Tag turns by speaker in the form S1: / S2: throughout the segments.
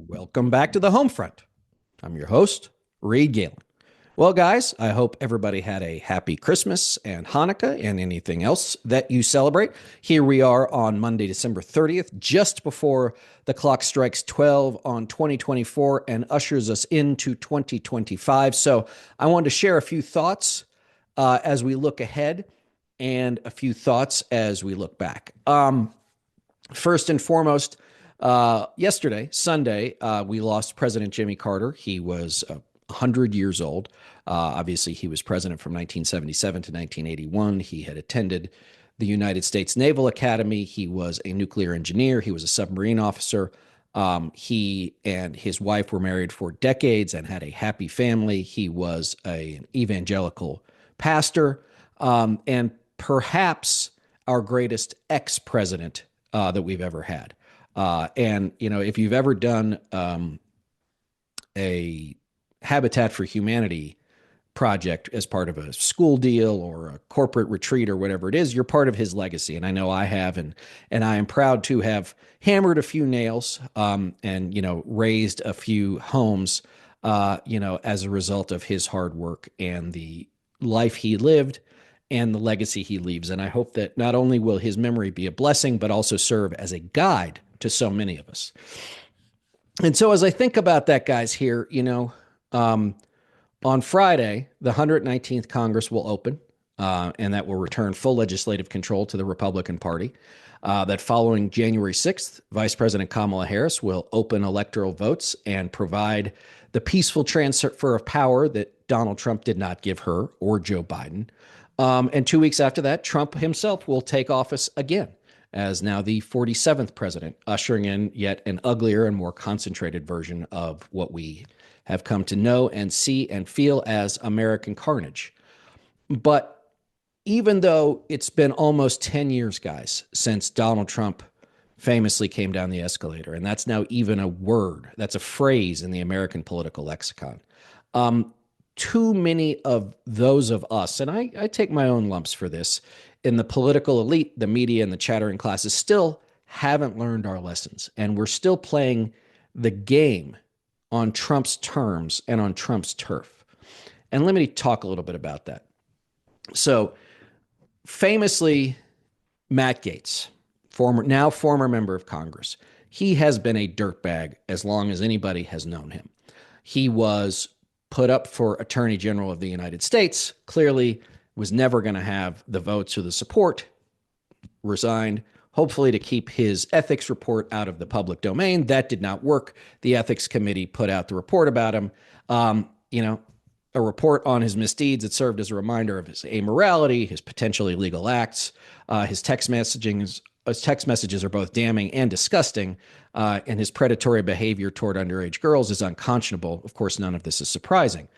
S1: Welcome back to the home front. I'm your host, Reed Galen. Well, guys, I hope everybody had a happy Christmas and Hanukkah and anything else that you celebrate. Here we are on Monday, December 30th, just before the clock strikes 12 on 2024 and ushers us into 2025. So I wanted to share a few thoughts as we look ahead and a few thoughts as we look back. First and foremost, yesterday, Sunday, we lost President Jimmy Carter. He was 100 years old. Obviously, he was president from 1977 to 1981. He had attended the United States Naval Academy. He was a nuclear engineer. He was a submarine officer. He and his wife were married for decades and had a happy family. He was an evangelical pastor, and perhaps our greatest ex-president that we've ever had. And, you know, if you've ever done a Habitat for Humanity project as part of a school deal or a corporate retreat or whatever it is, you're part of his legacy. And I know I have, and I am proud to have hammered a few nails and, you know, raised a few homes, you know, as a result of his hard work and the life he lived and the legacy he leaves. And I hope that not only will his memory be a blessing, but also serve as a guide to so many of us. And so as I think about that, guys, here, you know, on Friday, the 119th Congress will open, and that will return full legislative control to the Republican Party. That following January 6th, Vice President Kamala Harris will open electoral votes and provide the peaceful transfer of power that Donald Trump did not give her or Joe Biden. And 2 weeks after that, Trump himself will take office again as now the 47th president, ushering in yet an uglier and more concentrated version of what we have come to know and see and feel as American carnage. But even though it's been almost 10 years, guys, since Donald Trump famously came down the escalator, and that's now even a word, that's a phrase in the American political lexicon, too many of those of us, and I take my own lumps for this, in the political elite, the media, and the chattering classes still haven't learned our lessons. And we're still playing the game on Trump's terms and on Trump's turf. And let me talk a little bit about that. So famously, Matt Gaetz, former member of Congress, he has been a dirtbag as long as anybody has known him. He was put up for Attorney General of the United States, clearly was never going to have the votes or the support, resigned, hopefully to keep his ethics report out of the public domain. That did not work. The ethics committee put out the report about him, you know, a report on his misdeeds that served as a reminder of his amorality, his potentially illegal acts. His text messages are both damning and disgusting, and his predatory behavior toward underage girls is unconscionable. Of course, none of this is surprising.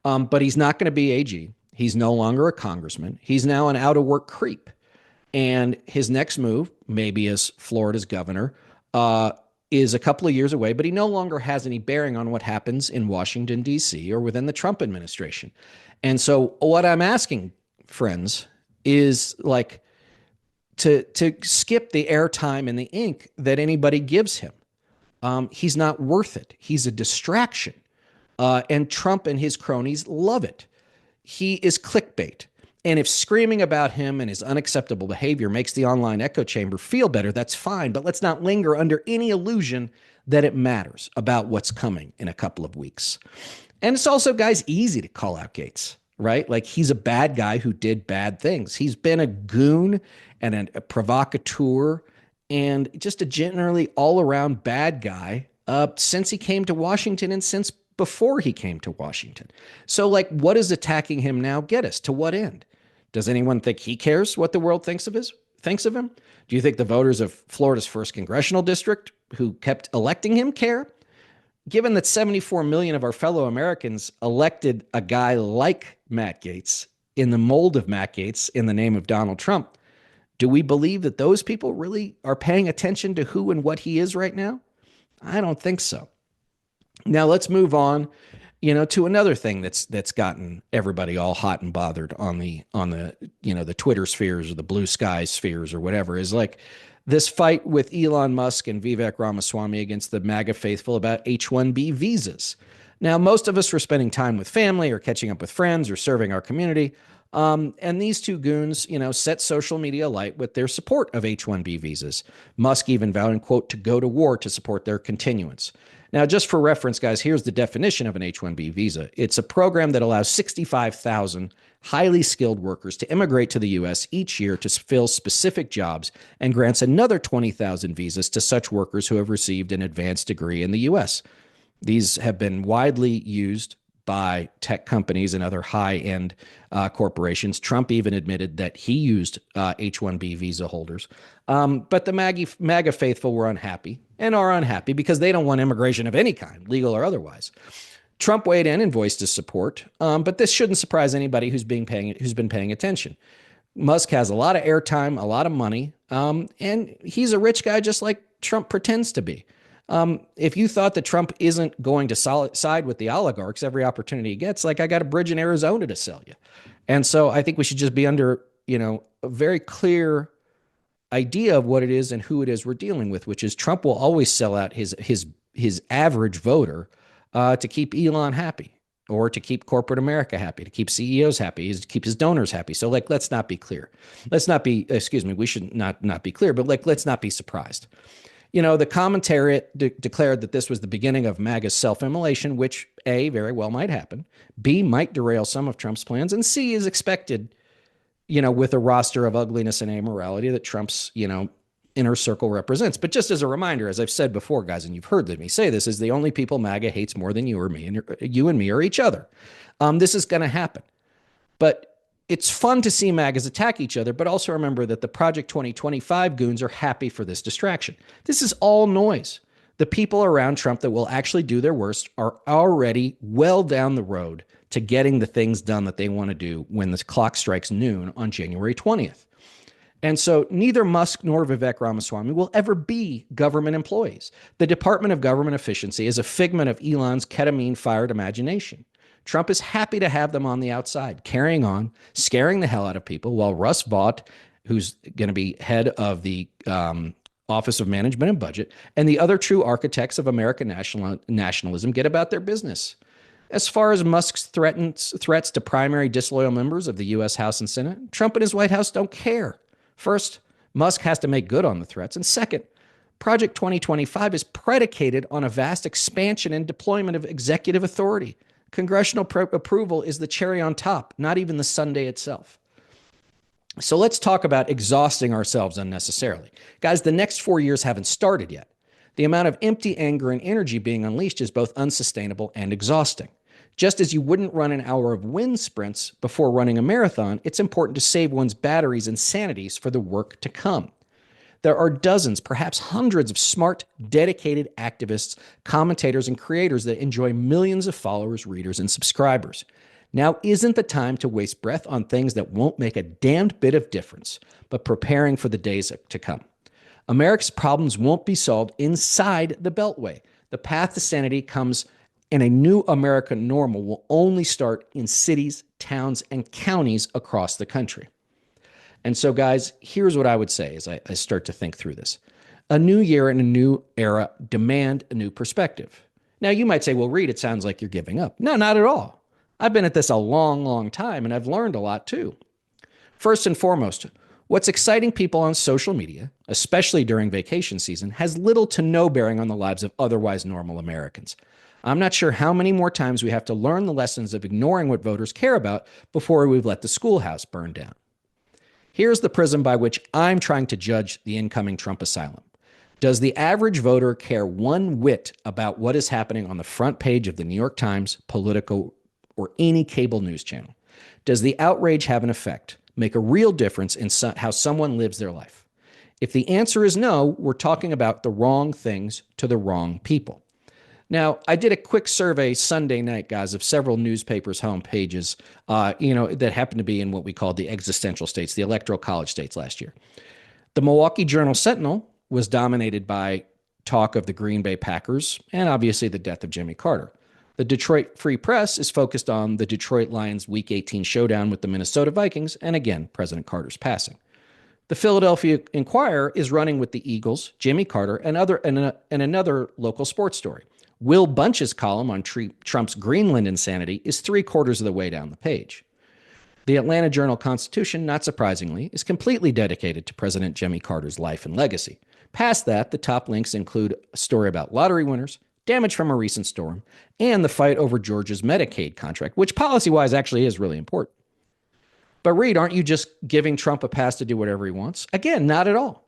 S1: But he's not going to be AG. He's no longer a congressman. He's now an out-of-work creep. And his next move, maybe as Florida's governor, is a couple of years away, but he no longer has any bearing on what happens in Washington, D.C. or within the Trump administration. And so what I'm asking, friends, is like to skip the airtime and the ink that anybody gives him. He's not worth it. He's a distraction. And Trump and his cronies love it. He is clickbait. And if screaming about him and his unacceptable behavior makes the online echo chamber feel better, that's fine. But let's not linger under any illusion that it matters about what's coming in a couple of weeks. And it's also, guys, easy to call out Gaetz, right? Like, he's a bad guy who did bad things. He's been a goon and a provocateur and just a generally all-around bad guy since he came to Washington and since before he came to Washington. So, like, what does attacking him now get us? To what end? Does anyone think he cares what the world thinks of him? Do you think the voters of Florida's 1st Congressional District, who kept electing him, care? Given that 74 million of our fellow Americans elected a guy like Matt Gaetz in the mold of Matt Gaetz in the name of Donald Trump, do we believe that those people really are paying attention to who and what he is right now? I don't think so. Now let's move on, you know, to another thing that's gotten everybody all hot and bothered on the you know, the Twitter spheres or the blue sky spheres or whatever, is like This fight with Elon Musk and Vivek Ramaswamy against the MAGA faithful about H-1B visas. Now, most of us were spending time with family or catching up with friends or serving our community. And these two goons, set social media alight with their support of H-1B visas. Musk even vowed, quote, to go to war to support their continuance. Now, just for reference, guys, here's the definition of an H-1B visa. It's a program that allows 65,000 highly skilled workers to immigrate to the U.S. each year to fill specific jobs and grants another 20,000 visas to such workers who have received an advanced degree in the U.S. These have been widely used by tech companies and other high-end corporations. Trump even admitted that he used H-1B visa holders. But the MAGA faithful were unhappy and are unhappy because they don't want immigration of any kind, legal or otherwise. Trump weighed in and voiced his support, but this shouldn't surprise anybody who's been paying attention. Musk has a lot of airtime, a lot of money, and he's a rich guy just like Trump pretends to be. If you thought that Trump isn't going to side with the oligarchs every opportunity he gets, like I got a bridge in Arizona to sell you. And so I think we should just be under, a very clear idea of what it is and who it is we're dealing with, which is Trump will always sell out his average voter to keep Elon happy or to keep corporate America happy, to keep CEOs happy, to keep his donors happy. So let's not be clear. We should not be clear, but let's not be surprised. The commentary declared that this was the beginning of MAGA's self-immolation, which A, very well might happen, B, might derail some of Trump's plans, and C, is expected, with a roster of ugliness and amorality that Trump's, inner circle represents. But just as a reminder, as I've said before, guys, and you've heard me say this, is the only people MAGA hates more than you or me, and you and me or each other. This is going to happen. But it's fun to see MAGAs attack each other, but also remember that the Project 2025 goons are happy for this distraction. This is all noise. The people around Trump that will actually do their worst are already well down the road to getting the things done that they want to do when the clock strikes noon on January 20th. And so neither Musk nor Vivek Ramaswamy will ever be government employees. The Department of Government Efficiency is a figment of Elon's ketamine-fired imagination. Trump is happy to have them on the outside, carrying on, scaring the hell out of people, while Russ Vought, who's going to be head of the Office of Management and Budget, and the other true architects of American nationalism get about their business. As far as Musk's threats to primary disloyal members of the U.S. House and Senate, Trump and his White House don't care. First, Musk has to make good on the threats. And second, Project 2025 is predicated on a vast expansion and deployment of executive authority. Congressional approval is the cherry on top, not even the sundae itself. So let's talk about exhausting ourselves unnecessarily. Guys, the next 4 years haven't started yet. The amount of empty anger and energy being unleashed is both unsustainable and exhausting. Just as you wouldn't run an hour of wind sprints before running a marathon, it's important to save one's batteries and sanities for the work to come. There are dozens, perhaps hundreds of smart, dedicated activists, commentators, and creators that enjoy millions of followers, readers, and subscribers. Now isn't the time to waste breath on things that won't make a damned bit of difference, but preparing for the days to come. America's problems won't be solved inside the Beltway. The path to sanity comes, and a new American normal will only start in cities, towns, and counties across the country. And so, guys, here's what I would say as I start to think through this. A new year and a new era demand a new perspective. Now, you might say, well, Reed, it sounds like you're giving up. No, not at all. I've been at this a long, long time, and I've learned a lot too. First and foremost, what's exciting people on social media, especially during vacation season, has little to no bearing on the lives of otherwise normal Americans. I'm not sure how many more times we have to learn the lessons of ignoring what voters care about before we've let the schoolhouse burn down. Here's the prism by which I'm trying to judge the incoming Trump asylum. Does the average voter care one whit about what is happening on the front page of the New York Times, Politico, or any cable news channel? Does the outrage have an effect, make a real difference in how someone lives their life? If the answer is no, we're talking about the wrong things to the wrong people. Now, I did a quick survey Sunday night, guys, of several newspapers' homepages, that happened to be in what we call the existential states, the electoral college states last year. The Milwaukee Journal-Sentinel was dominated by talk of the Green Bay Packers and obviously the death of Jimmy Carter. The Detroit Free Press is focused on the Detroit Lions Week 18 showdown with the Minnesota Vikings and, again, President Carter's passing. The Philadelphia Inquirer is running with the Eagles, Jimmy Carter, and another local sports story. Will Bunch's column on Trump's Greenland insanity is 3/4 of the way down the page. The Atlanta Journal-Constitution, not surprisingly, is completely dedicated to President Jimmy Carter's life and legacy. Past that, the top links include a story about lottery winners, damage from a recent storm, and the fight over Georgia's Medicaid contract, which policy-wise actually is really important. But Reed, aren't you just giving Trump a pass to do whatever he wants? Again, not at all.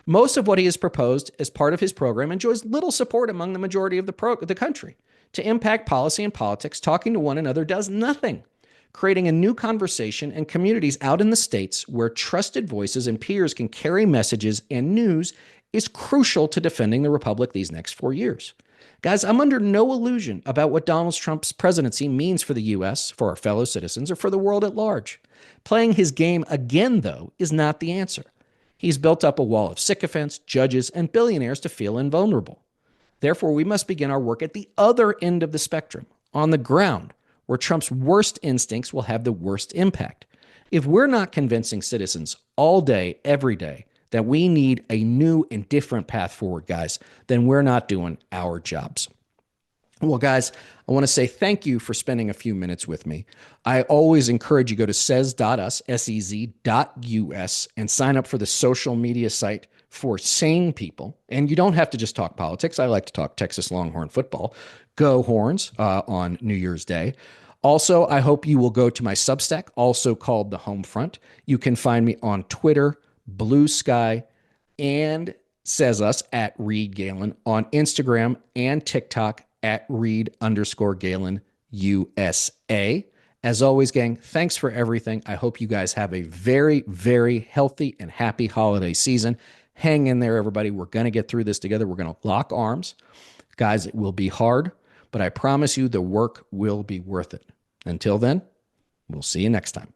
S1: Most of what he has proposed as part of his program enjoys little support among the majority of the country. To impact policy and politics, talking to one another does nothing. Creating a new conversation and communities out in the states where trusted voices and peers can carry messages and news is crucial to defending the republic these next 4 years. Guys, I'm under no illusion about what Donald Trump's presidency means for the U.S., for our fellow citizens, or for the world at large. Playing his game again, though, is not the answer. He's built up a wall of sycophants, judges, and billionaires to feel invulnerable. Therefore, we must begin our work at the other end of the spectrum, on the ground, where Trump's worst instincts will have the worst impact. If we're not convincing citizens all day, every day, that we need a new and different path forward, guys, then we're not doing our jobs. Well, guys, I want to say thank you for spending a few minutes with me. I always encourage you to go to sez.us, SEZ.us, and sign up for the social media site for sane people. And you don't have to just talk politics. I like to talk Texas Longhorn football. Go Horns on New Year's Day. Also, I hope you will go to my Substack, also called The Home Front. You can find me on Twitter, Blue Sky, and Says Us at Reed Galen, on Instagram and TikTok at Reed_Galen USA. As always, gang, thanks for everything. I hope you guys have a very, very healthy and happy holiday season. Hang in there, everybody. We're going to get through this together. We're going to lock arms. Guys, it will be hard, but I promise you the work will be worth it. Until then, we'll see you next time.